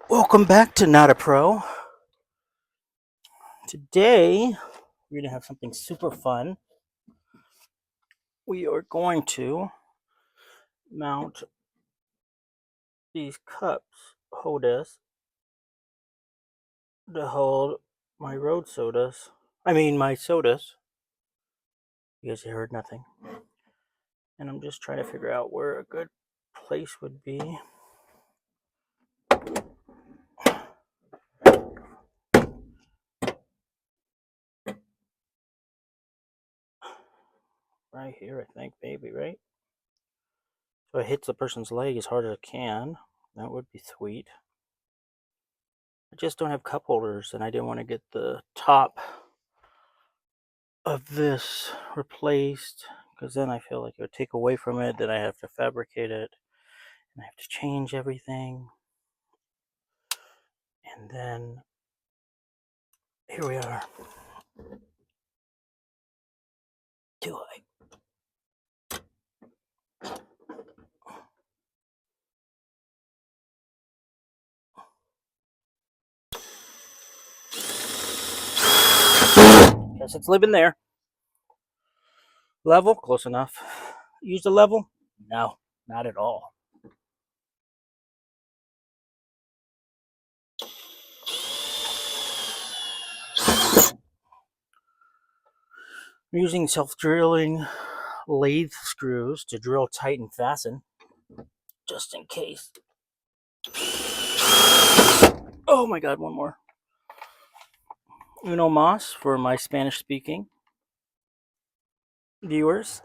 Welcome back to Not a Pro. Today, we're going to have something super fun. We are going to mount these cups holders to hold my road sodas. My sodas. You guys heard nothing. And I'm just trying to figure out where a good place would be. Right here, I think, maybe, right? So it hits the person's leg as hard as it can. That would be sweet. I just don't have cup holders, and I didn't want to get the top of this replaced because then I feel like it would take away from it. Then I have to fabricate it and I have to change everything. And then here we are. Too high. Guess it's living there. Level, close enough. Use the level? No, not at all. I'm using self-drilling lathe screws to drill tight and fasten, just in case. Oh my god, one more. Uno mas for my Spanish-speaking viewers,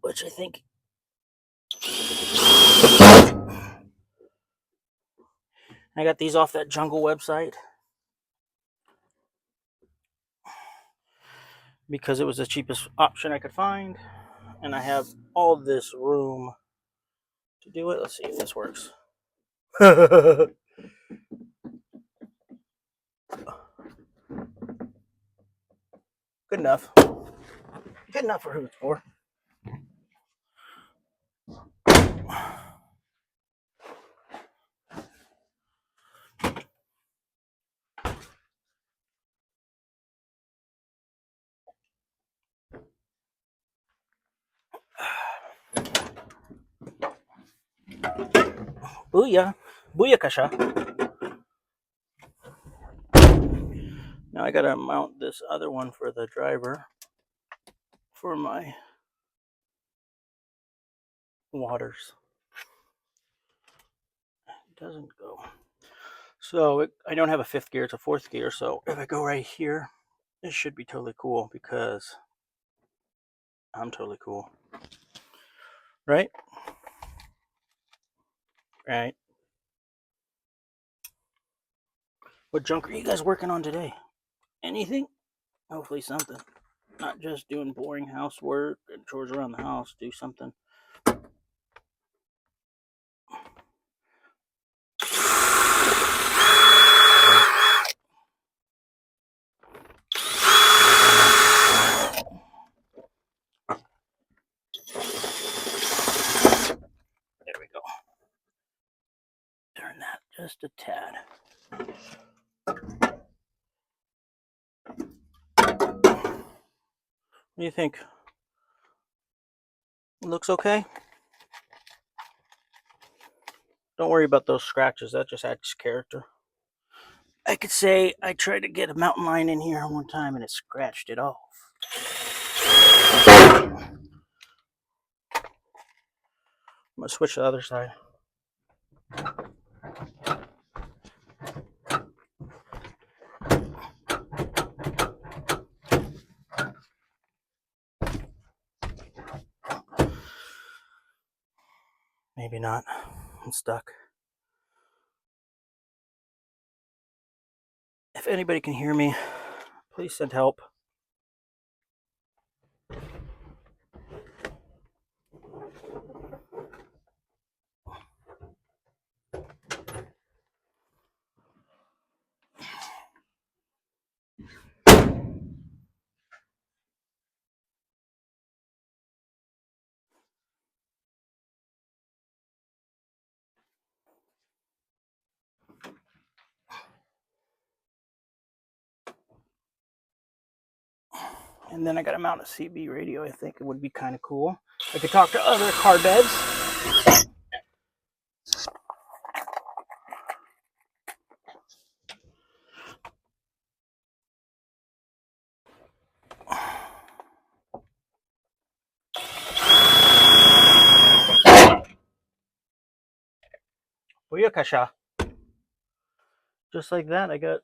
which I think I got these off that Jungle website because it was the cheapest option I could find, and I have all this room to do it. Let's see if this works. Good enough. Good enough for who it's for. Booyah. Booyakasha. Now I gotta mount this other one for the driver for my waters. It doesn't go. So I don't have a fifth gear, it's a fourth gear. So if I go right here, it should be totally cool because I'm totally cool. Right? Right. What junk are you guys working on today? Anything? Hopefully something. Not just doing boring housework and chores around the house. Do something. There we go. Turn that just a tad. What do you think? Looks okay? Don't worry about those scratches. That just adds character. I could say I tried to get a mountain lion in here one time and it scratched it off. I'm going to switch to the other side. Maybe not. I'm stuck. If anybody can hear me, please send help. And then I got to mount a CB radio. I think it would be kind of cool. I could talk to other car beds. Booyakasha. Just like that, I got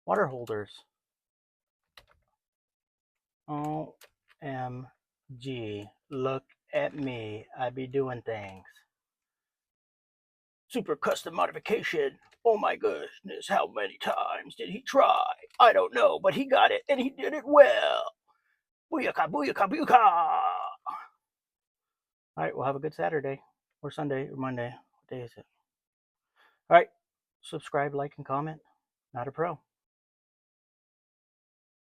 water holders. OMG. Look at me. I be doing things. Super custom modification. Oh my goodness, how many times did he try? I don't know, but he got it and he did it well. Booyaka, booyaka, booyaka. All right, we'll have a good Saturday or Sunday or Monday. What day is it? All right, subscribe, like, and comment. Not a pro.